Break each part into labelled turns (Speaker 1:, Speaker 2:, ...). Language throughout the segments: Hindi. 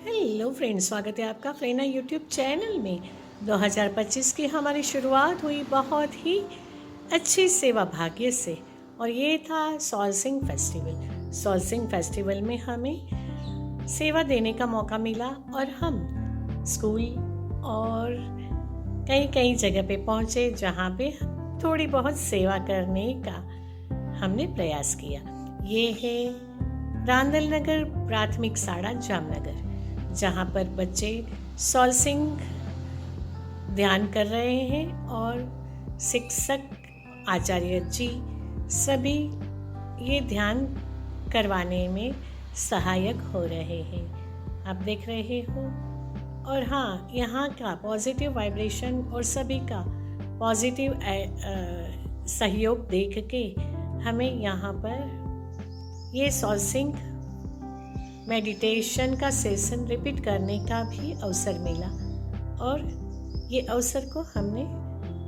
Speaker 1: हेलो फ्रेंड्स, स्वागत है आपका फ्रेना यूट्यूब चैनल में। 2025 की हमारी शुरुआत हुई बहुत ही अच्छी सेवा भाग्य से, और ये था सॉल्सिंग फेस्टिवल। सॉल्सिंग फेस्टिवल में हमें सेवा देने का मौका मिला और हम स्कूल और कई कई जगह पे पहुँचे जहाँ पे थोड़ी बहुत सेवा करने का हमने प्रयास किया। ये है रांदल नगर प्राथमिक शाला जामनगर, जहाँ पर बच्चे सॉल्सिंग ध्यान कर रहे हैं और शिक्षक आचार्य जी सभी ये ध्यान करवाने में सहायक हो रहे हैं, आप देख रहे हो। और हाँ, यहाँ का पॉजिटिव वाइब्रेशन और सभी का पॉजिटिव सहयोग देख के हमें यहाँ पर ये सॉल्सिंग मेडिटेशन का सेशन रिपीट करने का भी अवसर मिला, और ये अवसर को हमने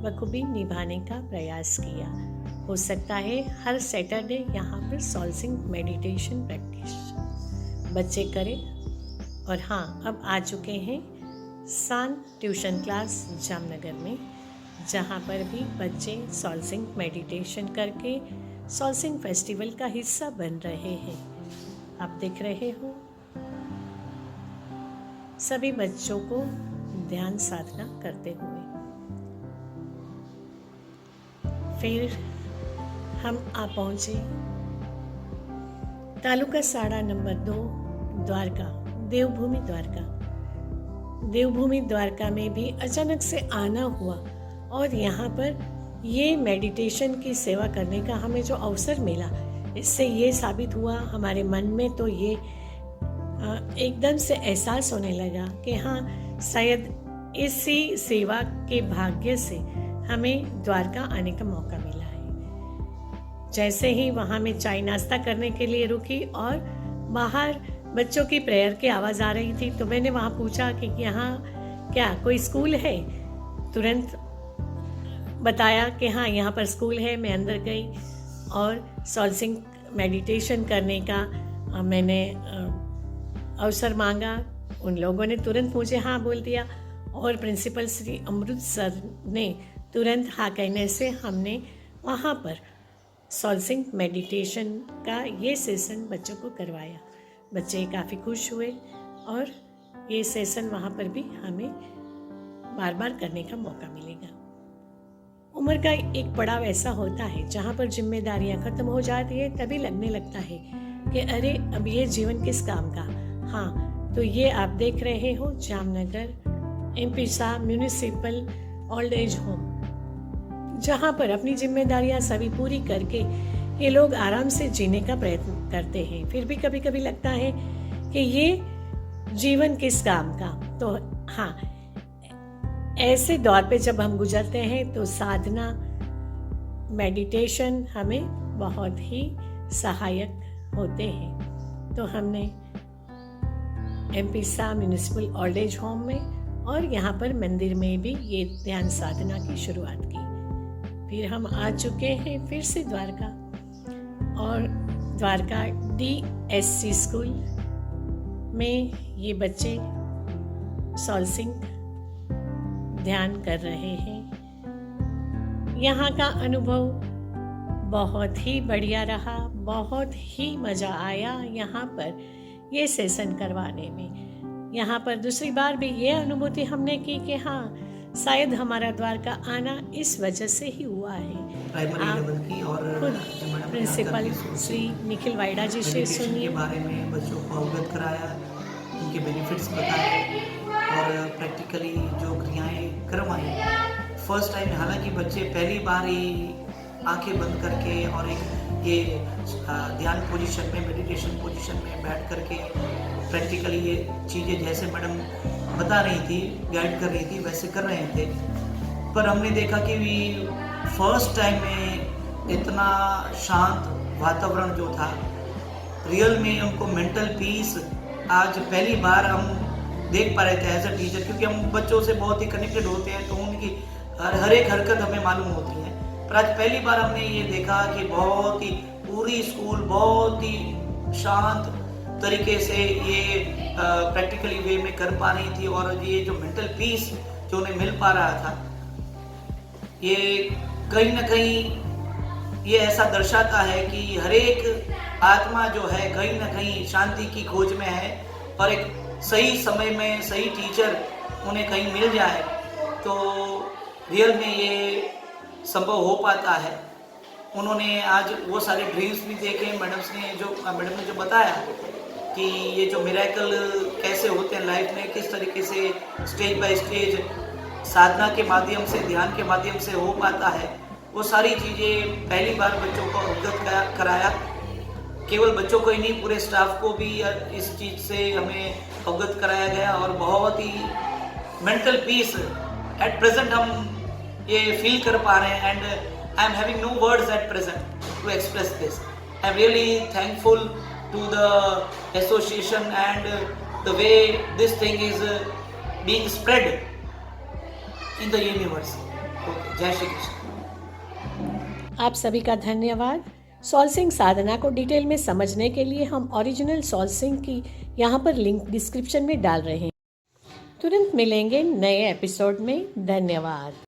Speaker 1: बखूबी निभाने का प्रयास किया। हो सकता है हर सैटरडे यहाँ पर सॉल्सिंग मेडिटेशन प्रैक्टिस बच्चे करें। और हाँ, अब आ चुके हैं सान ट्यूशन क्लास जामनगर में, जहाँ पर भी बच्चे सॉल्सिंग मेडिटेशन करके सॉल्सिंग फेस्टिवल का हिस्सा बन रहे हैं। आप देख रहे हो सभी बच्चों को ध्यान साधना करते हुए। फिर हम आ पहुंचे तालुका शाला नंबर 2 द्वारका, देवभूमि द्वारका। देवभूमि द्वारका में भी अचानक से आना हुआ, और यहाँ पर ये मेडिटेशन की सेवा करने का हमें जो अवसर मिला, इससे ये साबित हुआ हमारे मन में, तो ये एकदम से एहसास होने लगा कि हाँ, शायद इसी सेवा के भाग्य से हमें द्वारका आने का मौका मिला है। जैसे ही वहाँ में चाय नाश्ता करने के लिए रुकी और बाहर बच्चों की प्रेयर की आवाज़ आ रही थी, तो मैंने वहाँ पूछा कि यहाँ क्या कोई स्कूल है। तुरंत बताया कि हाँ, यहाँ पर स्कूल है। मैं अंदर गई और सॉल्सिंग मेडिटेशन करने का मैंने अवसर मांगा। उन लोगों ने तुरंत मुझे हाँ बोल दिया, और प्रिंसिपल श्री अमृत सर ने तुरंत हाँ कहने से हमने वहाँ पर सॉल्सिंग मेडिटेशन का ये सेशन बच्चों को करवाया। बच्चे काफ़ी खुश हुए, और ये सेशन वहाँ पर भी हमें बार बार करने का मौका मिलेगा। उम्र का एक पड़ाव ऐसा होता है जहाँ पर जिम्मेदारियाँ खत्म हो जाती है, तभी लगने लगता है कि अरे अब ये जीवन किस काम का। हाँ, तो ये आप देख रहे हो Jamnagar MP Shah municipal old age home, जहाँ पर अपनी जिम्मेदारियाँ सभी पूरी करके ये लोग आराम से जीने का प्रयत्न करते हैं। फिर भी कभी कभी लगता है कि ये जीवन किस काम का। तो हाँ, ऐसे दौर पे जब हम गुजरते हैं तो साधना मेडिटेशन हमें बहुत ही सहायक होते हैं। तो हमने MP Shah municipal old age home में और यहाँ पर मंदिर में भी ये ध्यान साधना की शुरुआत की। फिर हम आ चुके हैं फिर से द्वारका, और द्वारका DSC स्कूल में ये बच्चे सॉल्सिंग ध्यान कर रहे हैं। यहाँ का अनुभव बहुत ही बढ़िया रहा, बहुत ही मज़ा आया यहाँ पर ये सेशन करवाने में। यहाँ पर दूसरी बार भी ये अनुभूति हमने की कि हाँ, शायद हमारा द्वारका आना इस वजह से ही हुआ है। आप खुद प्रिंसिपल श्री निखिल वाइडा जी से सुनिए।
Speaker 2: बारे में बच्चों को अवगत कराया, उनके बेनिफिट्स बताए और प्रैक्टिकली जो क्रियाएं करवाई। फर्स्ट टाइम, हालांकि बच्चे पहली बार ही आंखें बंद करके और एक ये ध्यान पोजीशन में, मेडिटेशन पोजीशन में बैठ करके प्रैक्टिकली ये चीज़ें जैसे मैडम बता रही थी, गाइड कर रही थी, वैसे कर रहे थे। पर हमने देखा कि फर्स्ट टाइम में इतना शांत वातावरण जो था, रियल में उनको मेंटल पीस आज पहली बार हम देख पा रहे थे एज अ टीचर, क्योंकि हम बच्चों से बहुत ही कनेक्टेड होते हैं, तो उनकी हर एक हरकत हमें मालूम होती है। पर आज पहली बार हमने ये देखा कि बहुत ही पूरी स्कूल बहुत ही शांत तरीके से ये प्रैक्टिकली वे में कर पा रही थी, और ये जो मेंटल पीस जो उन्हें मिल पा रहा था, ये कहीं ना कहीं ये ऐसा दर्शाता है कि हर एक आत्मा जो है कहीं ना कहीं शांति की खोज में है, और एक सही समय में सही टीचर उन्हें कहीं मिल जाए तो रियल में ये संभव हो पाता है। उन्होंने आज वो सारे ड्रीम्स भी देखे, मैडम ने जो बताया कि ये जो मिरेकल कैसे होते हैं लाइफ में, किस तरीके से स्टेज बाय स्टेज साधना के माध्यम से, ध्यान के माध्यम से हो पाता है, वो सारी चीज़ें पहली बार बच्चों को अवगत कराया। केवल बच्चों को ही नहीं, पूरे स्टाफ को भी इस चीज़ से हमें अवगत कराया गया, और बहुत ही मेंटल पीस एट प्रेजेंट हम ये फील कर पा रहे हैं। And I am having no words at present to express this. I am really thankful to the association and the way this thing is being spread in the universe. Jai Shri Krishna.
Speaker 1: आप सभी का धन्यवाद। सॉल्सिंग साधना को डिटेल में समझने के लिए हम ओरिजिनल सॉल्सिंग की यहाँ पर लिंक डिस्क्रिप्शन में डाल रहे हैं। तुरंत मिलेंगे नए एपिसोड में। धन्यवाद।